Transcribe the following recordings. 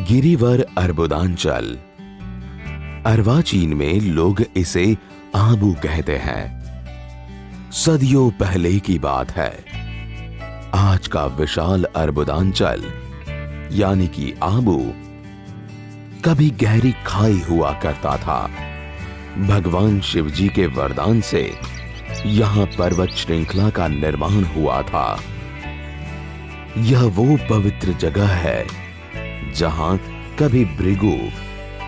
गिरिवर अर्बुदांचल। अर्वाचीन में लोग इसे आबू कहते हैं। सदियों पहले की बात है। आज का विशाल अर्बुदांचल यानी कि आबू कभी गहरी खाई हुआ करता था। भगवान शिवजी के वरदान से यहां पर्वत श्रृंखला का निर्माण हुआ था। यह वो पवित्र जगह है जहां कभी भृगु,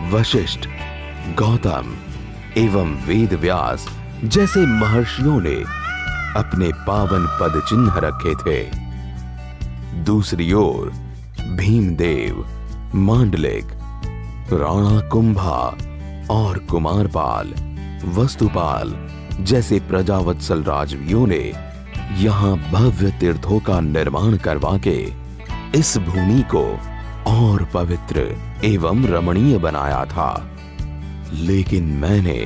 वशिष्ठ, गौतम एवं वेद व्यास जैसे महर्षियों ने अपने पावन पद चिन्ह रखे थे। दूसरी ओर भीमदेव, मांडलिक, राणा कुंभा और कुमारपाल, वस्तुपाल जैसे प्रजावत्सल राजवियों ने यहां भव्य तीर्थों का निर्माण करवा के इस भूमि को और पवित्र एवं रमणीय बनाया था। लेकिन मैंने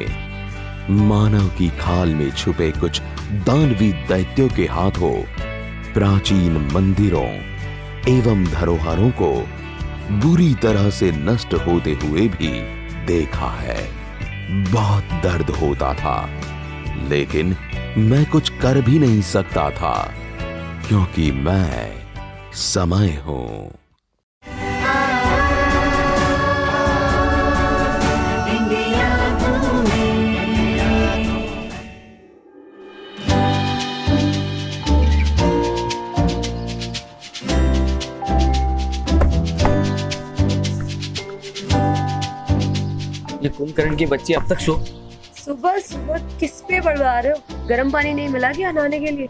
मानव की खाल में छुपे कुछ दानवी दैत्यों के हाथों प्राचीन मंदिरों एवं धरोहरों को बुरी तरह से नष्ट होते हुए भी देखा है। बहुत दर्द होता था, लेकिन मैं कुछ कर भी नहीं सकता था, क्योंकि मैं समय हूं। ये कुंभकर्ण की बच्ची अब तक सुबह सुबह किस पे बढ़वा रहे हो? गर्म पानी नहीं मिला क्या नहाने के लिए?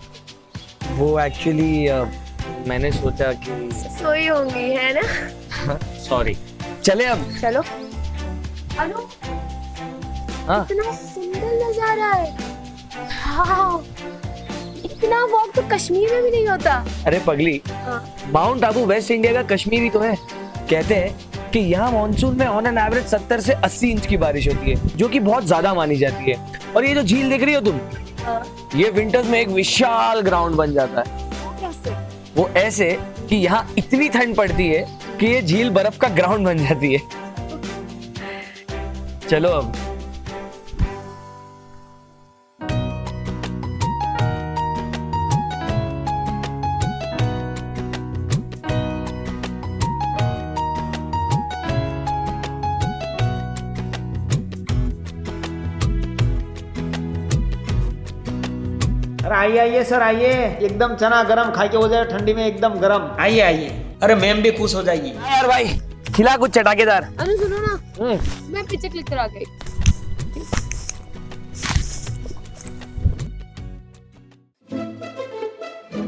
वो एक्चुअली मैंने सोचा कि सोई होंगी, है ना? सॉरी। चले अब। चलो। अनु, हाँ? इतना सुंदर नजारा है। हाँ, इतना वॉक तो कश्मीर में भी नहीं होता। अरे पगली, हाँ। माउंट आबू वेस्ट इंडिया का कश्मीरी तो है। कहते हैं कि यहाँ मॉनसून में ऑन एन एवरेज 70 से 80 इंच की बारिश होती है, जो कि बहुत ज्यादा मानी जाती है। और ये जो झील देख रही हो तुम, हाँ। ये विंटर्स में एक विशाल ग्राउंड बन जाता है। कैसे? वो ऐसे कि यहाँ इतनी ठंड पड़ती है कि ये झील बर्फ का ग्राउंड बन जाती है। चलो अब। अरे आइए आइए सर, आइए। एकदम चना गरम खा के हो जाए ठंडी में, एकदम गरम। आइए आइए। अरे मैम भी खुश हो जाएगी। यार भाई, खिला कुछ चटाकेदार। अनु सुनो ना, मैं पिक्चर क्लिक करा गई।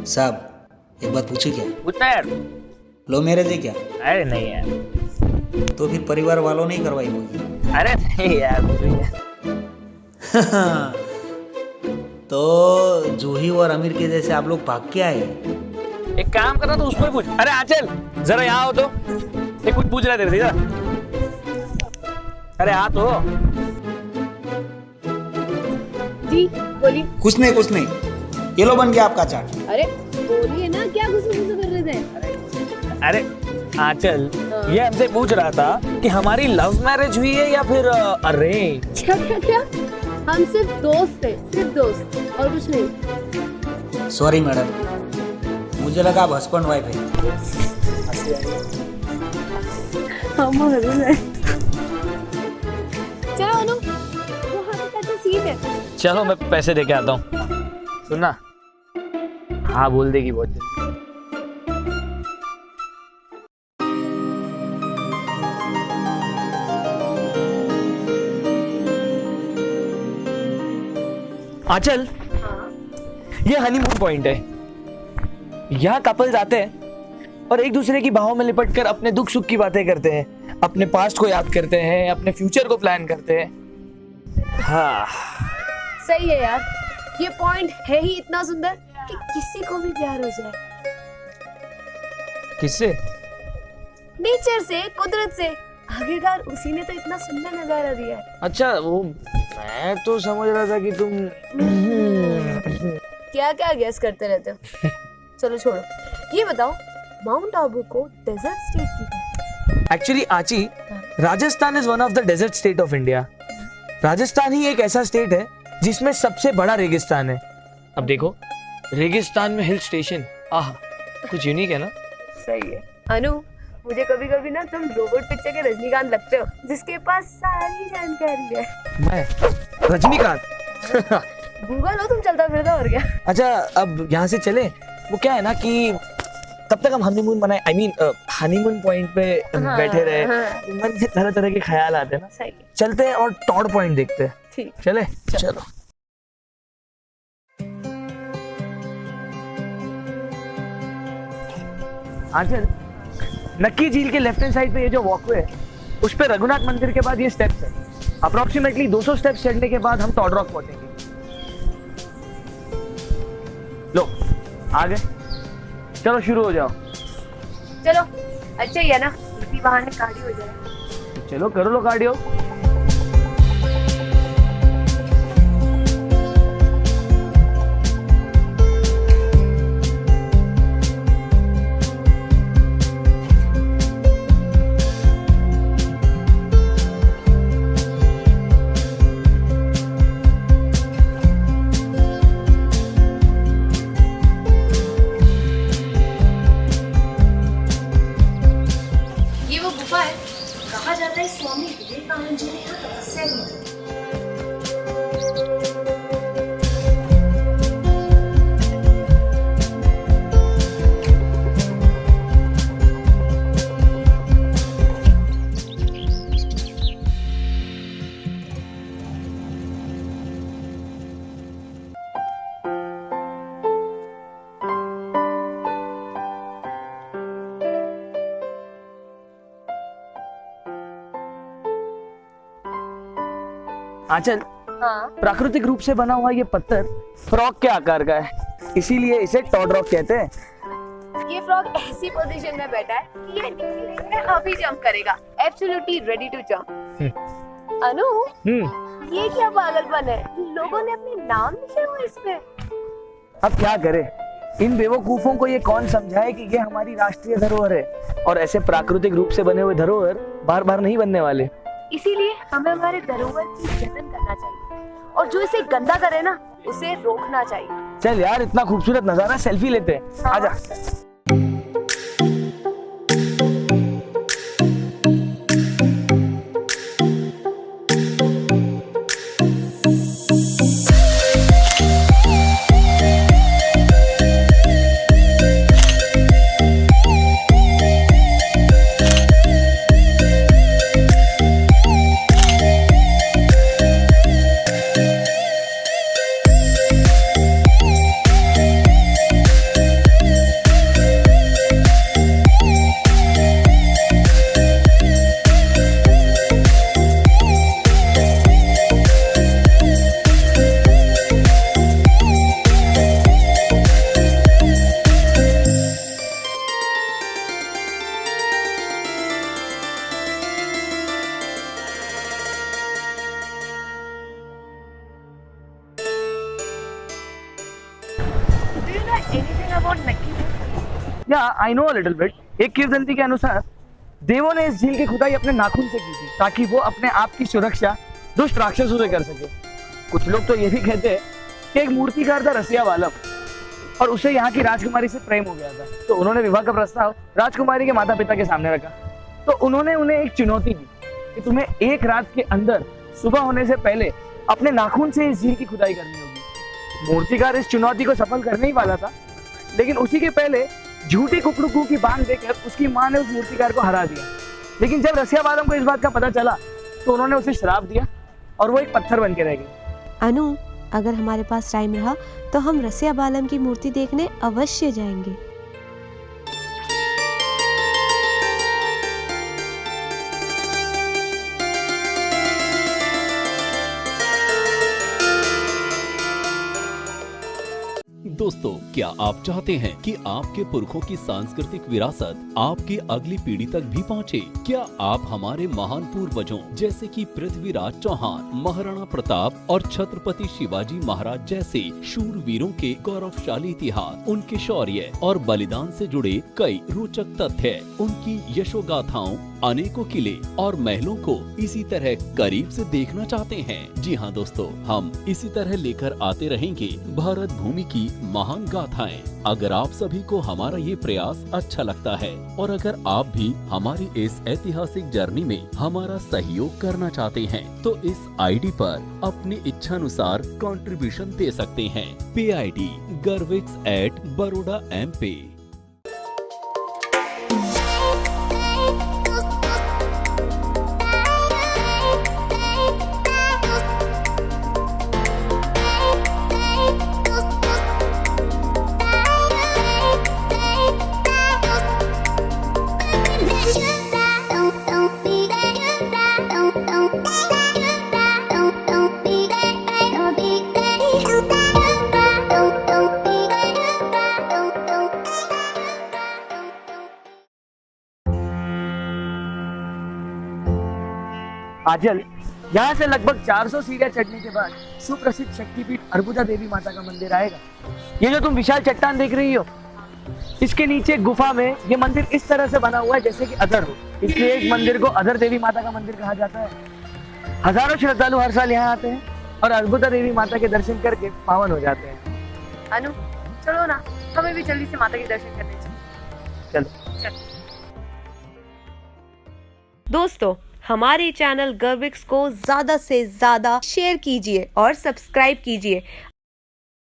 साहब एक बात पूछू क्या? पूछना यार। लो मैरिज है क्या? अरे नहीं यार। तो फिर परिवार वालों ने ही करवाई होगी। अरे नहीं यार। तो जूही और अमीर के जैसे आप लोग भाग के आए? एक काम करना तो उसको ही पूछ। अरे आंचल, जरा यहाँ हो तो। ये कुछ पूछ रहा है तेरे से, इधर। अरे आ तो। जी बोलिए। कुछ नहीं, ये लो बन गया आपका चाट। अरे बोलिए ना, क्या गुस्सा कर रहे थे? अरे आंचल, ये हमसे पूछ रहा था कि हमारी लव मैरिज हुई है या फिर अरेंज। क्या? हम सिर्फ दोस्त थे, सिर्फ दोस्त, और कुछ नहीं। सॉरी मैडम, मुझे लगा आप हस्बैंड वाइफ है। चलो अनु, वो हाथ का तो सीन है। चलो मैं पैसे दे के आता हूँ। सुनना, हाँ बोल देगी बहुत जल्दी। आंचल, ये हनीमून पॉइंट है। यहाँ कपल्स आते हैं और एक दूसरे की बाहों में लिपट कर अपने दुख सुख की बातें करते हैं, अपने पास्ट को याद करते हैं, अपने फ्यूचर को प्लान करते हैं। हाँ सही है यार, ये पॉइंट है ही इतना सुंदर कि किसी को भी प्यार हो जाए। किससे? नेचर से, कुदरत से। आखिरकार उसी ने तो इतना सुंदर नजारा दिया है। अच्छा, वो मैं तो समझ रहा था कि तुम क्या क्या गेस करते रहते हो। चलो छोड़ो, ये बताओ, माउंट आबू को डेजर्ट स्टेट क्यों कहते हैं? एक्चुअली आची, Rajasthan is one of the desert state of India. Rajasthan ही एक ऐसा स्टेट है जिसमें सबसे बड़ा रेगिस्तान है। अब देखो, रेगिस्तान में हिल स्टेशन, आह, कुछ यूनिक है ना। सही है। अनु, मुझे कभी कभी ना तुम रोबोट पिक्चर के रजनीकांत लगते हो, जिसके पास सारी जानकारी है। मैं रजनीकांत? गूगल हो तुम, चलता फिरता, और क्या। अच्छा, अब यहाँ से चले। वो क्या है ना कि तब तक हम हनीमून मनाए, आई मीन हनीमून पॉइंट पे बैठे रहे, मन में तरह तरह के ख्याल आते हैं ना। सही है। चलते हैं और टॉड पॉइंट देखते हैं। ठीक। चले, चलो। आंचल, नक्की झील के लेफ्ट हैंड साइड पे ये जो वॉकवे है, उस पे रघुनाथ मंदिर के बाद ये स्टेप्स है। अप्रोक्सीमेटली 200 स्टेप्स चढ़ने के बाद हम टॉड रॉक पहुंचेंगे। लो, आ गए। चलो शुरू हो जाओ। चलो, अच्छा ही है ना, इसी बहाने कार्डियो हो जाए। चलो करो लो कार्डियो। ये वो गुफा है, कहा जाता है स्वामी विवेकानंद जी ने यहाँ तपस्या की थी। आंचल, हाँ, प्राकृतिक रूप से बना हुआ ये पत्थर फ्रॉग के आकार का है, इसीलिए इसे टॉड रॉक कहते हैं। ये फ्रॉग ऐसी पोजीशन में बैठा है कि ये निकलेगा, अभी जंप करेगा, एब्सोल्युटली रेडी टू जंप। अनु, ये क्या पागलपन है, लोगों ने अपने नाम लिखे हुए इस पे। अब क्या करें, इन बेवकूफों को ये कौन समझाए कि ये हमारी राष्ट्रीय धरोहर है, और ऐसे प्राकृतिक रूप से बने हुए धरोहर बार बार नहीं बनने वाले। इसीलिए हमें हमारे धरोहर की जतन करना चाहिए, और जो इसे गंदा करे ना, उसे रोकना चाहिए। चल यार, इतना खूबसूरत नजारा, सेल्फी लेते हैं। हाँ। आजा। Do you know anything about Naki? या I know a little bit. एक किंवदंती के अनुसार देवों ने इस झील की खुदाई अपने नाखून से की थी, ताकि वो अपने आप की सुरक्षा दुष्ट राक्षसों से कर सके। कुछ लोग तो ये भी कहते हैं कि एक मूर्तिकार था रसिया वालम, और उसे यहाँ की राजकुमारी से प्रेम हो गया था, तो उन्होंने विवाह का प्रस्ताव राजकुमारी के माता पिता के सामने रखा। तो उन्होंने उन्हें एक चुनौती दी कि तुम्हें एक रात के अंदर सुबह होने से पहले अपने नाखून से इस झील की खुदाई करनी होगी। मूर्तिकार इस चुनौती को सफल करने ही वाला था, लेकिन उसी के पहले झूठी कुकड़ू की बांग देकर उसकी मां ने उस मूर्तिकार को हरा दिया। लेकिन जब रसिया वालम को इस बात का पता चला, तो उन्होंने उसे श्राप दिया और वो एक पत्थर बन के रह गई। अनु, अगर हमारे पास टाइम रहा तो हम रसिया बालम की मूर्ति देखने अवश्य जाएंगे। दोस्तों, क्या आप चाहते हैं कि आपके पुरखों की सांस्कृतिक विरासत आपकी अगली पीढ़ी तक भी पहुंचे? क्या आप हमारे महान पूर्वजों जैसे कि पृथ्वीराज चौहान, महाराणा प्रताप और छत्रपति शिवाजी महाराज जैसे शूरवीरों के गौरवशाली इतिहास, उनके शौर्य और बलिदान से जुड़े कई रोचक तथ्य, उनकी यशोगाथाओं अनेकों किले और महलों को इसी तरह करीब से देखना चाहते हैं? जी हाँ दोस्तों, हम इसी तरह लेकर आते रहेंगे भारत भूमि की महान गाथाएं। अगर आप सभी को हमारा ये प्रयास अच्छा लगता है और अगर आप भी हमारी इस ऐतिहासिक जर्नी में हमारा सहयोग करना चाहते हैं तो इस आईडी पर अपनी इच्छानुसार कंट्रीब्यूशन दे सकते हैं। पे ID garvix@Baroda MP। आजल, यहाँ से लगभग 400 सीढ़ियाँ चढ़ने के बाद सुप्रसिद्ध शक्तिपीठ अर्बुदा देवी माता का मंदिर आएगा। ये जो तुम विशाल चट्टान देख रही हो, इसके नीचे गुफा में ये मंदिर इस तरह से बना हुआ है जैसे कि अधर हो, इसलिए इस मंदिर को अधर देवी माता का मंदिर कहा जाता है। हजारों श्रद्धालु हर साल यहाँ आते हैं और अर्बुदा देवी माता के दर्शन करके पावन हो जाते हैं। अनु, चलो ना, हमें भी जल्दी से माता के दर्शन करने चाहिए। चलो। दोस्तों, हमारे चैनल गर्विक्स को ज़्यादा से ज़्यादा शेयर कीजिए और सब्सक्राइब कीजिए।